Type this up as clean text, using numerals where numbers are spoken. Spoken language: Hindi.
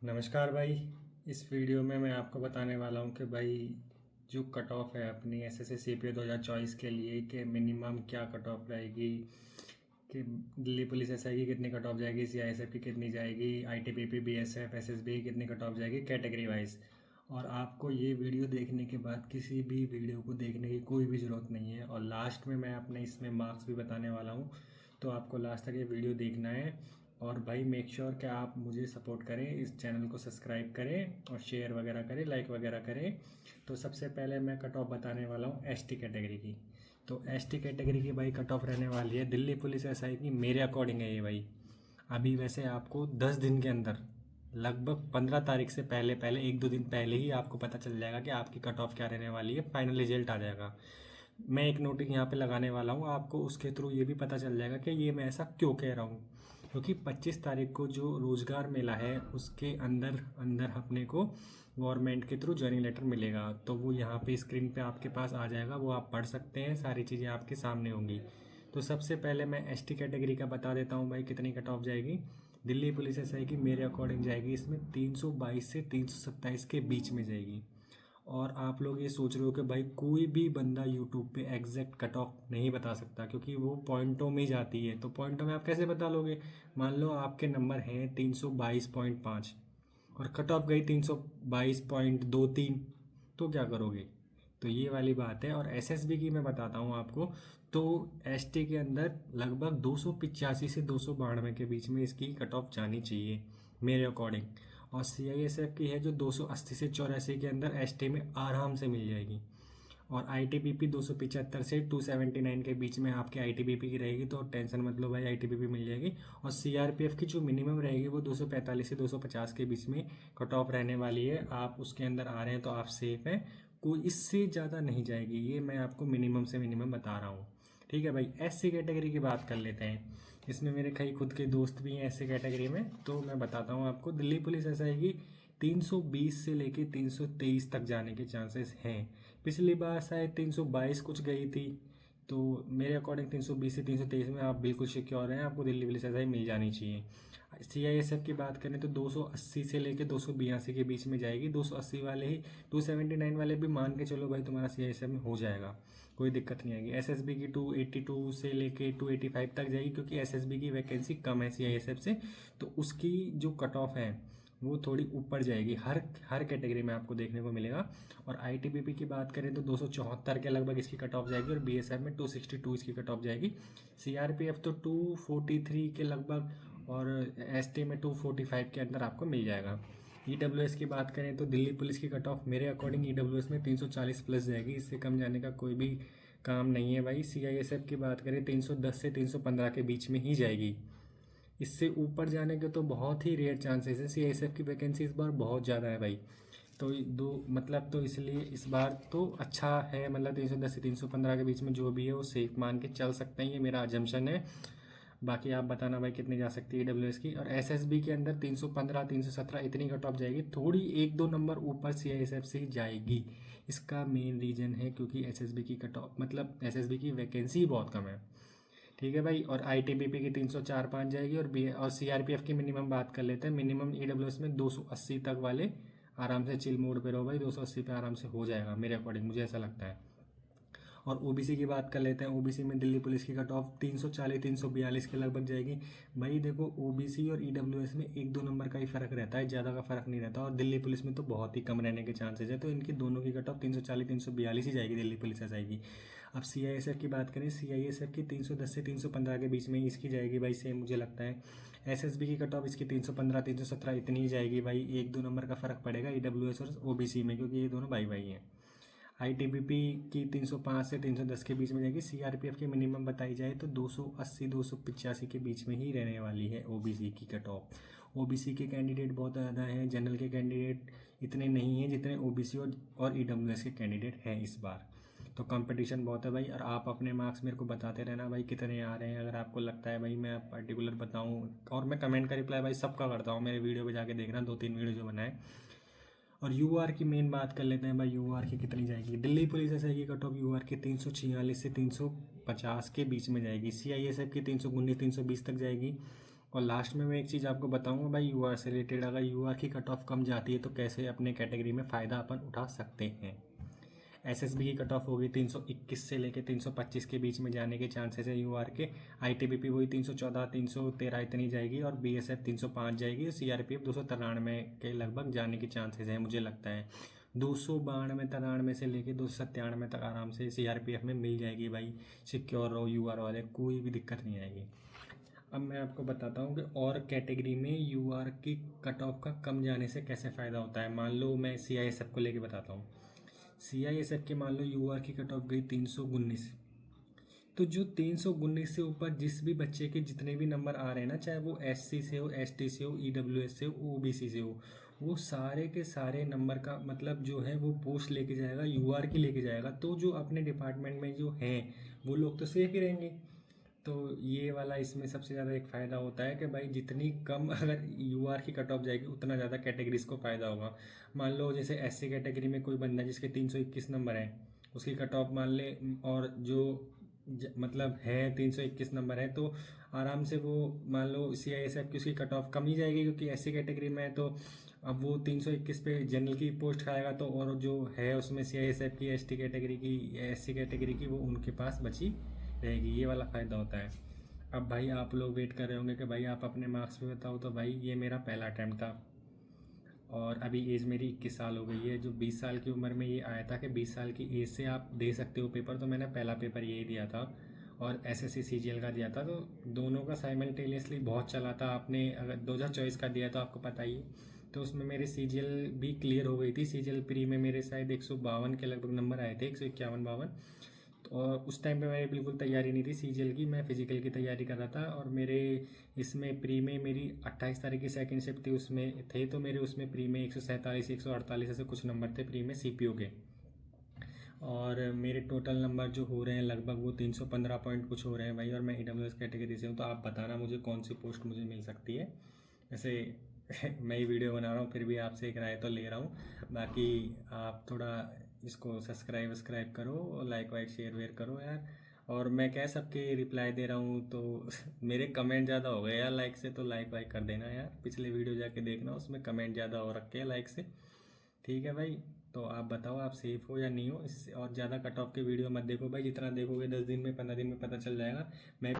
नमस्कार भाई। इस वीडियो में मैं आपको बताने वाला हूँ कि भाई जो कट ऑफ है अपनी एसएससी सीपीओ 2024 के लिए कि मिनिमम क्या कट ऑफ रहेगी, कि दिल्ली पुलिस एसआई की कितनी कट ऑफ जाएगी, सीआईएसएफ की कितनी जाएगी, आईटीबीपी बीएसएफ एसएसबी की कितनी कट ऑफ जाएगी कैटेगरी वाइज। और आपको ये वीडियो देखने के बाद किसी भी वीडियो को देखने की कोई भी ज़रूरत नहीं है, और लास्ट में मैं अपने इसमें मार्क्स भी बताने वाला हूँ। तो आपको लास्ट तक ये वीडियो देखना है। और भाई मेक श्योर कि आप मुझे सपोर्ट करें, इस चैनल को सब्सक्राइब करें और शेयर वगैरह करें, लाइक वगैरह करें। तो सबसे पहले मैं कट ऑफ बताने वाला हूँ एसटी कैटेगरी की। तो एसटी कैटेगरी की भाई कट ऑफ रहने वाली है दिल्ली पुलिस एसआई की, मेरे अकॉर्डिंग है ये भाई। अभी वैसे आपको 10 दिन के अंदर, लगभग 15 तारीख से पहले पहले 1-2 दिन पहले ही आपको पता चल जाएगा कि आपकी कट ऑफ क्या रहने वाली है, फाइनल रिजल्ट आ जाएगा। मैं एक नोटिस यहाँ पे लगाने वाला हूँ, आपको उसके थ्रू ये भी पता चल जाएगा कि ये मैं ऐसा क्यों कह रहा हूँ। क्योंकि 25 तारीख को जो रोज़गार मेला है उसके अंदर अंदर अपने को गवर्नमेंट के थ्रू ज्वाइनिंग लेटर मिलेगा। तो वो यहाँ पे स्क्रीन पे आपके पास आ जाएगा, वो आप पढ़ सकते हैं, सारी चीज़ें आपके सामने होंगी। तो सबसे पहले मैं एसटी कैटेगरी का बता देता हूँ भाई कितनी कट ऑफ जाएगी। दिल्ली पुलिस एसआई की मेरे अकॉर्डिंग जाएगी इसमें 322 से 327 के बीच में जाएगी। और आप लोग ये सोच रहे हो कि भाई कोई भी बंदा यूट्यूब पे एग्जैक्ट कट ऑफ नहीं बता सकता, क्योंकि वो पॉइंटों में जाती है। तो पॉइंटों में आप कैसे बता लोगे? मान लो आपके नंबर हैं 322.5 और कट ऑफ गई 322.23, तो क्या करोगे? तो ये वाली बात है। और एसएसबी की मैं बताता हूँ आपको। तो एसटी के अंदर लगभग 285 से 292 के बीच में इसकी कट ऑफ जानी चाहिए मेरे अकॉर्डिंग। और सीआईएसएफ की है जो 280 से 84 के अंदर एसटी में आराम से मिल जाएगी। और आईटीबीपी 275 से 279 के बीच में आपकी आईटीबीपी की रहेगी, तो टेंशन मत लो भाई, आईटीबीपी मिल जाएगी। और सीआरपीएफ की जो मिनिमम रहेगी वो 245 से 250 के बीच में कट ऑफ रहने वाली है। आप उसके अंदर आ रहे हैं तो आप सेफ हैं, कोई इससे ज़्यादा नहीं जाएगी। ये मैं आपको मिनिमम से मिनिमम बता रहा हूँ। ठीक है भाई, एससी कैटेगरी की बात कर लेते हैं। इसमें मेरे कई खुद के दोस्त भी हैं एससी कैटेगरी में, तो मैं बताता हूँ आपको। दिल्ली पुलिस ऐसा है कि 320 से लेके 323 तक जाने के चांसेस हैं। पिछली बार शायद 322 कुछ गई थी। तो मेरे अकॉर्डिंग 320 से 323 में आप बिल्कुल सिक्योर हैं, आपको दिल्ली पुलिस ऐसा ही मिल जानी चाहिए। सीआईएसएफ की बात करें तो 280 से लेके 282 के बीच में जाएगी। 280 वाले ही, 279 वाले भी मान के चलो भाई तुम्हारा सीआईएसएफ में हो जाएगा, कोई दिक्कत नहीं आएगी। एसएसबी की 282 से लेके 285 तक जाएगी, क्योंकि एसएसबी की वैकेंसी कम है सीआईएसएफ से। तो उसकी जो कट ऑफ है वो थोड़ी ऊपर जाएगी, हर कैटेगरी में आपको देखने को मिलेगा। और आईटीबीपी की बात करें तो 274 के लगभग इसकी कट ऑफ जाएगी, और बीएसएफ में 262 इसकी कट ऑफ जाएगी। सीआरपीएफ तो 243 के लगभग, और एसटी में 245 के अंदर आपको मिल जाएगा। ईडब्ल्यूएस की बात करें तो दिल्ली पुलिस की कट ऑफ मेरे अकॉर्डिंग ईडब्ल्यूएस में 340 प्लस जाएगी, इससे कम जाने का कोई भी काम नहीं है भाई। सीआईएसएफ की बात करें 310 से 315 के बीच में ही जाएगी, इससे ऊपर जाने के तो बहुत ही रेयर चांसेस है। सीआईएसएफ की वैकेंसी इस बार बहुत ज़्यादा है भाई। तो दो मतलब, तो इसलिए इस बार तो अच्छा है, मतलब 310 से 315 के बीच में जो भी है वो सेफ मान के चल सकते हैं, ये मेरा अजम्पशन है। बाकी आप बताना भाई कितनी जा सकती है डब्ल्यूएस की। और एसएसबी के अंदर 315 317 इतनी कट ऑफ जाएगी, थोड़ी 1-2 नंबर ऊपर सीआईएसएफ से ही जाएगी। इसका मेन रीज़न है क्योंकि एसएसबी की कट ऑफ, मतलब एसएसबी की वैकेंसी बहुत कम है। ठीक है भाई। और आईटीबीपी की 304-5 जाएगी। और सीआरपीएफ की मिनिमम बात कर लेते हैं। मिनिमम ईडब्ल्यूएस में 280 तक वाले आराम से चिल मोड पे रहो भाई, 280 पे आराम से हो जाएगा मेरे अकॉर्डिंग, मुझे ऐसा लगता है। और ओबीसी की बात कर लेते हैं। ओबीसी में दिल्ली पुलिस की कट ऑफ 340 342 के लगभग जाएगी। भाई देखो, ओबीसी और ईडब्ल्यूएस में 1-2 नंबर का ही फर्क रहता है, ज़्यादा का फर्क नहीं रहता। और दिल्ली पुलिस में तो बहुत ही कम रहने के चांसेस है, तो इनकी दोनों की कट ऑफ 340 342 ही जाएगी, दिल्ली पुलिस ऐसा आएगी। अब सीआईएसएफ की बात करें, सीआईएसएफ की 310 से 315 के बीच में ही इसकी जाएगी भाई, सेम मुझे लगता है। एसएसबी की कट ऑफ इसकी 315 317 इतनी ही जाएगी भाई, 1-2 नंबर का फर्क पड़ेगा ईडब्ल्यूएस और ओबीसी में, क्योंकि ये दोनों भाई भाई हैं। आईटीबीपी की 305 से 310 के बीच में जाएगी। सीआरपीएफ की मिनिमम बताई जाए तो 280 285 के बीच में ही रहने वाली है ओबीसी की कट ऑफ। ओबीसी के कैंडिडेट बहुत ज़्यादा हैं, जनरल के कैंडिडेट इतने नहीं हैं जितने ओबीसी और ईडब्ल्यूएस के कैंडिडेट हैं इस बार। तो कंपटीशन बहुत है भाई। और आप अपने मार्क्स मेरे को बताते रहना भाई कितने आ रहे हैं, अगर आपको लगता है भाई मैं पर्टिकुलर बताऊं। और मैं कमेंट का रिप्लाई भाई सबका करता हूँ, मेरे वीडियो पे जाके देखना, 2-3 वीडियो जो बनाए। और यूआर की मेन बात कर लेते हैं भाई, यूआर की कितनी जाएगी। दिल्ली पुलिस एस आई की कट ऑफ यूआर की 346 से 350 के बीच में जाएगी। सीआईएसएफ की 319 320 तक जाएगी। और लास्ट में मैं एक चीज़ आपको बताऊंगा भाई, यूआर से रिलेटेड, अगर यूआर की कट ऑफ कम जाती है तो कैसे अपने कैटेगरी में फ़ायदा अपन उठा सकते हैं। एसएसबी की कट ऑफ होगी 321 से लेके 325 के बीच में जाने के चांसेस है यूआर के। आईटीबीपी वही 314 313 इतनी जाएगी, और बीएसएफ 305 जाएगी, और सीआरपीएफ 293 के लगभग जाने के चांसेस हैं मुझे लगता है। 292 93 से लेके 297 तक आराम से सीआरपीएफ में मिल जाएगी भाई। सिक्योर रहो यूआर वाले, कोई भी दिक्कत नहीं आएगी। अब मैं आपको बताता हूँ कि और कैटेगरी में यूआर की कट ऑफ का कम जाने से कैसे फ़ायदा होता है। मान लो मैं सीआईएसएफ को लेके बताता हूँ। सीआईएसएफ के मान लो यूआर की कट ऑफ गई 319, तो जो 319 से ऊपर जिस भी बच्चे के जितने भी नंबर आ रहे हैं ना, चाहे वो एससी से हो, एसटी से हो, ईडब्ल्यूएस से हो, ओबीसी से हो, वो सारे के सारे नंबर का मतलब जो है वो पोस्ट लेके जाएगा, यूआर की लेके जाएगा। तो जो अपने डिपार्टमेंट में जो हैं वो लोग तो सेफ ही रहेंगे। तो ये वाला इसमें सबसे ज़्यादा एक फ़ायदा होता है कि भाई जितनी कम अगर यूआर की कट ऑफ जाएगी उतना ज़्यादा कैटेगरीज को फ़ायदा होगा। मान लो जैसे एससी कैटेगरी में कोई बंदा जिसके 321 नंबर है, उसकी कट ऑफ मान ले, और जो मतलब है 321 नंबर है, तो आराम से वो मान लो सीआईएसएफ की उसकी कट ऑफ कम ही जाएगी, क्योंकि एससी कैटेगरी में है। तो अब वो 321 पे जनरल की पोस्ट खाएगा, तो और जो है उसमें सीआईएसएफ की, एसटी कैटेगरी की, एससी कैटेगरी की, वो उनके पास बची रहेगी। ये वाला फ़ायदा होता है। अब भाई आप लोग वेट कर रहे होंगे कि भाई आप अपने मार्क्स में बताओ, तो भाई ये मेरा पहला अटैम्प्ट था, और अभी एज मेरी 21 साल हो गई है। जो 20 साल की उम्र में ये आया था कि 20 साल की एज से आप दे सकते हो पेपर, तो मैंने पहला पेपर यही दिया था, और एसएससी सीजीएल का दिया था। तो दोनों का साइमल्टेनियसली बहुत चला था। आपने अगर 2024 का दिया तो आपको पता ही है, तो उसमें मेरी सीजीएल भी क्लियर हो गई थी। सीजीएल प्री में मेरे शायद 152 के लगभग नंबर आए थे, 151-52। और उस टाइम पे मेरी बिल्कुल तैयारी नहीं थी सीजीएल की, मैं फिजिकल की तैयारी कर रहा था। और मेरे इसमें प्री में मेरी 28 तारीख की सेकंड शिफ्ट थी, उसमें थे, तो मेरे उसमें प्री में 147 148 ऐसे कुछ नंबर थे प्री में सीपीओ के। और मेरे टोटल नंबर जो हो रहे हैं लगभग वो 315 पॉइंट कुछ हो रहे हैं भाई, और मैं ईडब्ल्यूएस कैटेगरी से हूँ। तो आप बताना मुझे कौन सी पोस्ट मुझे मिल सकती है। वैसे मैं ही वीडियो बना रहा हूँ, फिर भी आपसे एक राय तो ले रहा हूँ। बाकी आप थोड़ा इसको सब्सक्राइब करो, और लाइक वाइक शेयर वेयर करो यार। और मैं क्या सबके रिप्लाई दे रहा हूँ, तो मेरे कमेंट ज़्यादा हो गए यार लाइक से, तो लाइक वाइक कर देना यार। पिछले वीडियो जाके देखना, उसमें कमेंट ज़्यादा हो रखे हैं लाइक से। ठीक है भाई, तो आप बताओ आप सेफ हो या नहीं हो। इससे और ज़्यादा कट ऑफ के वीडियो मत देखो भाई, जितना देखोगे 10 दिन में 15 दिन में पता चल जाएगा। मैं